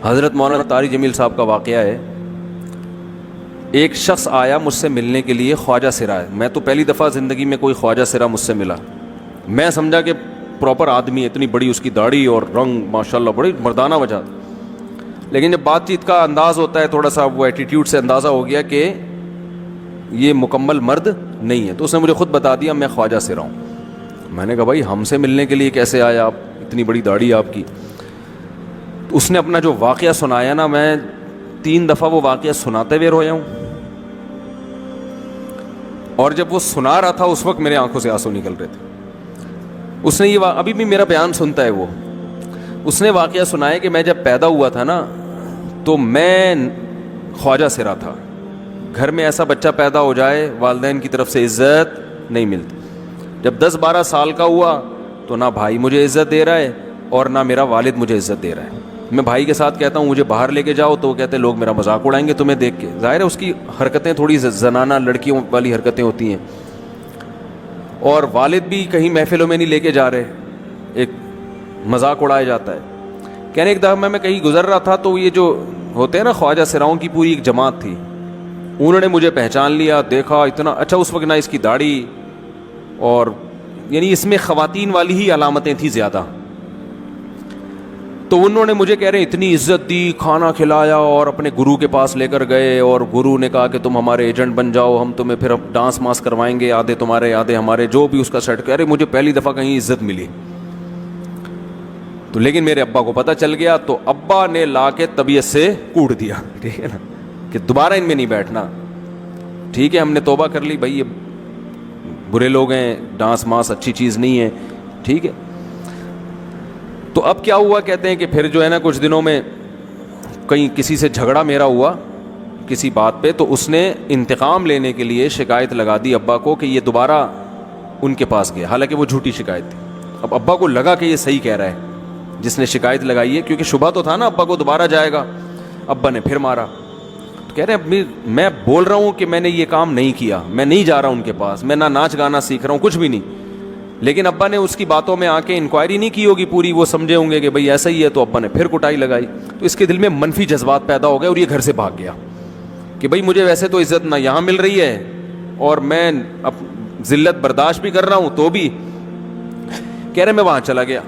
حضرت مولانا طاری جمیل صاحب کا واقعہ ہے. ایک شخص آیا مجھ سے ملنے کے لیے، خواجہ سرا ہے. میں تو پہلی دفعہ زندگی میں کوئی خواجہ سرا مجھ سے ملا. میں سمجھا کہ پراپر آدمی ہے، اتنی بڑی اس کی داڑھی اور رنگ ماشاءاللہ بڑی مردانہ وجہ. لیکن جب بات چیت کا انداز ہوتا ہے تھوڑا سا، وہ ایٹیٹیوڈ سے اندازہ ہو گیا کہ یہ مکمل مرد نہیں ہے. تو اس نے مجھے خود بتا دیا میں خواجہ سرا ہوں. میں نے کہا بھائی ہم سے ملنے کے لیے کیسے آیا آپ، اتنی بڑی داڑھی آپ کی. تو اس نے اپنا جو واقعہ سنایا نا، میں 3 دفعہ وہ واقعہ سناتے ہوئے رویا ہوں. اور جب وہ سنا رہا تھا اس وقت میرے آنکھوں سے آنسو نکل رہے تھے. اس نے یہ ابھی بھی میرا بیان سنتا ہے. اس نے واقعہ سنایا کہ میں جب پیدا ہوا تھا نا تو میں خواجہ سرا تھا. گھر میں ایسا بچہ پیدا ہو جائے والدین کی طرف سے عزت نہیں ملتی. جب 10-12 سال کا ہوا تو نہ بھائی مجھے عزت دے رہا ہے اور نہ میرا والد مجھے عزت دے رہا ہے. میں بھائی کے ساتھ کہتا ہوں مجھے باہر لے کے جاؤ تو وہ کہتے ہیں لوگ میرا مذاق اڑائیں گے تمہیں دیکھ کے. ظاہر ہے اس کی حرکتیں تھوڑی زنانہ لڑکیوں والی حرکتیں ہوتی ہیں. اور والد بھی کہیں محفلوں میں نہیں لے کے جا رہے، ایک مذاق اڑایا جاتا ہے. کہنے ایک دفعہ میں کہیں گزر رہا تھا تو یہ جو ہوتے ہیں نا خواجہ سراؤں کی پوری ایک جماعت تھی، انہوں نے مجھے پہچان لیا، دیکھا اتنا اچھا. اس وقت نہ اس کی داڑھی اور یعنی اس میں خواتین والی ہی علامتیں تھیں زیادہ. تو انہوں نے مجھے کہہ رہے اتنی عزت دی، کھانا کھلایا اور اپنے گرو کے پاس لے کر گئے. اور گرو نے کہا کہ تم ہمارے ایجنٹ بن جاؤ، ہم تمہیں پھر ڈانس ماس کروائیں گے، آدھے تمہارے آدھے ہمارے، جو بھی اس کا سیٹ. کہہ رہے مجھے پہلی دفعہ کہیں عزت ملی. تو لیکن میرے ابا کو پتہ چل گیا تو ابا نے لا کے طبیعت سے کوٹ دیا، ٹھیک ہے نا، کہ دوبارہ ان میں نہیں بیٹھنا. ٹھیک ہے ہم نے توبہ کر لی، بھائی یہ برے لوگ ہیں، ڈانس ماس اچھی چیز نہیں ہے، ٹھیک ہے. تو اب کیا ہوا، کہتے ہیں کہ پھر جو ہے نا کچھ دنوں میں کہیں کسی سے جھگڑا میرا ہوا کسی بات پہ، تو اس نے انتقام لینے کے لیے شکایت لگا دی ابا کو کہ یہ دوبارہ ان کے پاس گیا، حالانکہ وہ جھوٹی شکایت تھی. اب ابا کو لگا کہ یہ صحیح کہہ رہا ہے جس نے شکایت لگائی ہے، کیونکہ شبہ تو تھا نا ابا کو دوبارہ جائے گا. ابا نے پھر مارا. تو کہہ رہے ہیں میں بول رہا ہوں کہ میں نے یہ کام نہیں کیا، میں نہیں جا رہا ان کے پاس، میں نہ ناچ گانا سیکھ رہا ہوں، کچھ بھی نہیں. لیکن ابا نے اس کی باتوں میں آ کے انکوائری نہیں کی ہوگی پوری، وہ سمجھے ہوں گے کہ بھئی ایسا ہی ہے. تو ابا نے پھر کٹائی لگائی. تو اس کے دل میں منفی جذبات پیدا ہو گئے اور یہ گھر سے بھاگ گیا کہ بھئی مجھے ویسے تو عزت نہ یہاں مل رہی ہے اور میں ذلت برداشت بھی کر رہا ہوں تو بھی. کہہ رہے میں وہاں چلا گیا.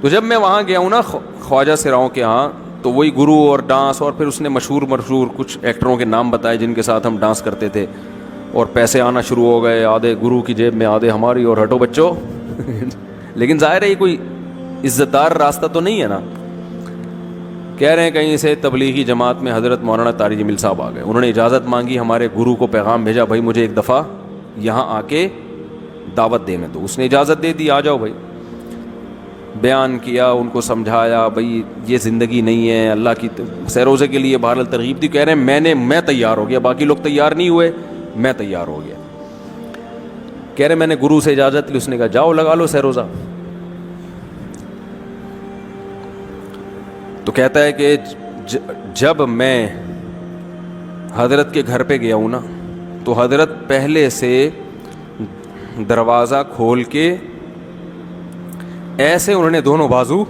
تو جب میں وہاں گیا ہوں نا خواجہ سراؤں کے ہاں، تو وہی گرو اور ڈانس، اور پھر اس نے مشہور کچھ ایکٹروں کے نام بتائے جن کے ساتھ ہم ڈانس کرتے تھے، اور پیسے آنا شروع ہو گئے، آدھے گرو کی جیب میں آدھے ہماری، اور ہٹو بچوں. لیکن ظاہر ہے یہ کوئی عزت دار راستہ تو نہیں ہے نا. کہہ رہے ہیں کہیں سے تبلیغی جماعت میں حضرت مولانا طاری جمیل صاحب آ گئے. انہوں نے اجازت مانگی، ہمارے گرو کو پیغام بھیجا بھائی مجھے ایک دفعہ یہاں آ کے دعوت دینے دو. اس نے اجازت دے دی، آ جاؤ بھائی. بیان کیا، ان کو سمجھایا بھائی یہ زندگی نہیں ہے، اللہ کی سیروزے کے لیے بہرحال ترغیب دی. کہہ رہے ہیں میں تیار ہو گیا، باقی لوگ تیار نہیں ہوئے، میں تیار ہو گیا. کہہ رہے میں نے گرو سے اجازت لی، اس نے کہا جاؤ لگا لو سیروزہ. تو کہتا ہے کہ جب میں حضرت کے گھر پہ گیا ہوں نا تو حضرت پہلے سے دروازہ کھول کے ایسے انہوں نے دونوں بازو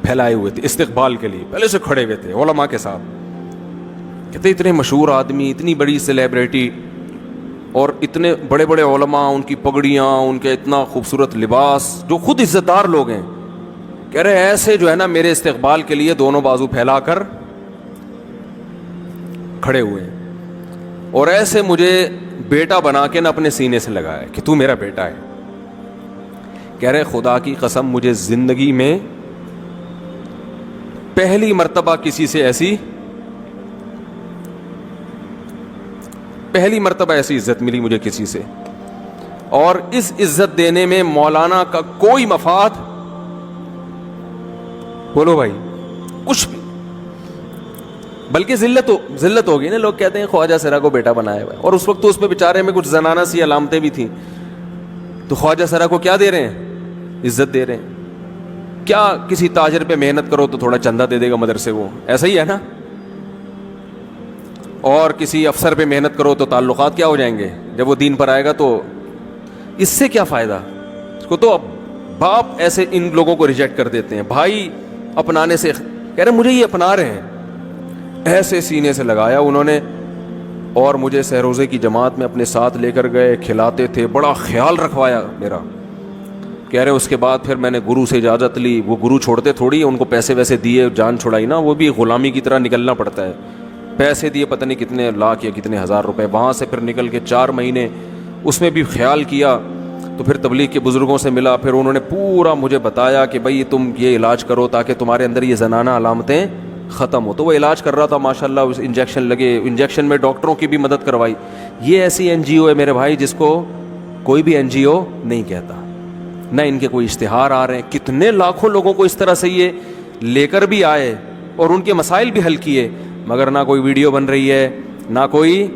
پھیلائے ہوئے تھے استقبال کے لیے، پہلے سے کھڑے ہوئے تھے علماء کے ساتھ. کہتے اتنے مشہور آدمی، اتنی بڑی سیلیبریٹی، اور اتنے بڑے بڑے علماء، ان کی پگڑیاں، ان کے اتنا خوبصورت لباس، جو خود عزت دار لوگ ہیں. کہہ رہے ایسے جو ہے نا میرے استقبال کے لیے دونوں بازو پھیلا کر کھڑے ہوئے ہیں، اور ایسے مجھے بیٹا بنا کے نا اپنے سینے سے لگایا کہ تو میرا بیٹا ہے. کہہ رہے خدا کی قسم مجھے زندگی میں پہلی مرتبہ ایسی عزت ملی مجھے کسی سے، اور اس عزت دینے میں مولانا کا کوئی مفاد، بولو بھائی، کچھ بھی، بلکہ ذلت ہوگی نا. لوگ کہتے ہیں خواجہ سرا کو بیٹا بنایا ہوا ہے، اور اس وقت تو اس میں بیچارے میں کچھ زنانہ سی علامتیں بھی تھیں. تو خواجہ سرا کو کیا دے رہے ہیں؟ عزت دے رہے ہیں. کیا کسی تاجر پہ محنت کرو تو تھوڑا چندہ دے دے گا مدرسے کو، ایسا ہی ہے نا. اور کسی افسر پہ محنت کرو تو تعلقات کیا ہو جائیں گے جب وہ دین پر آئے گا. تو اس سے کیا فائدہ؟ اس کو تو اب باپ ایسے ان لوگوں کو ریجیکٹ کر دیتے ہیں. بھائی اپنانے سے کہہ رہے مجھے یہ اپنا رہے ہیں، ایسے سینے سے لگایا انہوں نے، اور مجھے سہروزے کی جماعت میں اپنے ساتھ لے کر گئے، کھلاتے تھے، بڑا خیال رکھوایا میرا۔ کہہ رہے اس کے بعد پھر میں نے گرو سے اجازت لی، وہ گرو چھوڑتے تھوڑی، ان کو پیسے ویسے دیے، جان چھڑائی نا، وہ بھی غلامی کی طرح نکلنا پڑتا ہے، پیسے دیے پتہ نہیں کتنے لاکھ یا کتنے ہزار روپے، وہاں سے پھر نکل کے 4 مہینے اس میں بھی خیال کیا، تو پھر تبلیغ کے بزرگوں سے ملا، پھر انہوں نے پورا مجھے بتایا کہ بھائی تم یہ علاج کرو تاکہ تمہارے اندر یہ زنانہ علامتیں ختم ہو۔ تو وہ علاج کر رہا تھا ماشاءاللہ، اس انجیکشن لگے، انجیکشن میں ڈاکٹروں کی بھی مدد کروائی۔ یہ ایسی این جی او ہے میرے بھائی جس کو کوئی بھی این جی او نہیں کہتا، نہ ان کے کوئی اشتہار آ رہے ہیں، کتنے لاکھوں لوگوں کو اس طرح سے یہ لے کر بھی آئے اور ان کے مسائل بھی حل کیے، مگر نہ کوئی ویڈیو بن رہی ہے، نہ کوئی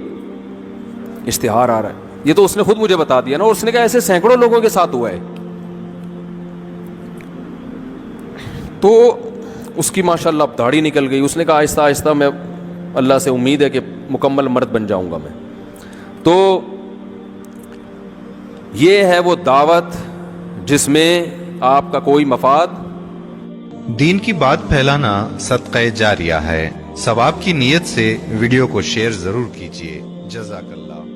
اشتہار آ رہا ہے۔ یہ تو اس نے خود مجھے بتا دیا نا، اور اس نے کہا ایسے سینکڑوں لوگوں کے ساتھ ہوا ہے۔ تو اس کی ماشاءاللہ اب داڑھی نکل گئی، اس نے کہا آہستہ آہستہ میں اللہ سے امید ہے کہ مکمل مرد بن جاؤں گا میں۔ تو یہ ہے وہ دعوت جس میں آپ کا کوئی مفاد۔ دین کی بات پھیلانا صدقہ جاریہ ہے، ثواب کی نیت سے ویڈیو کو شیئر ضرور کیجیے۔ جزاک اللہ۔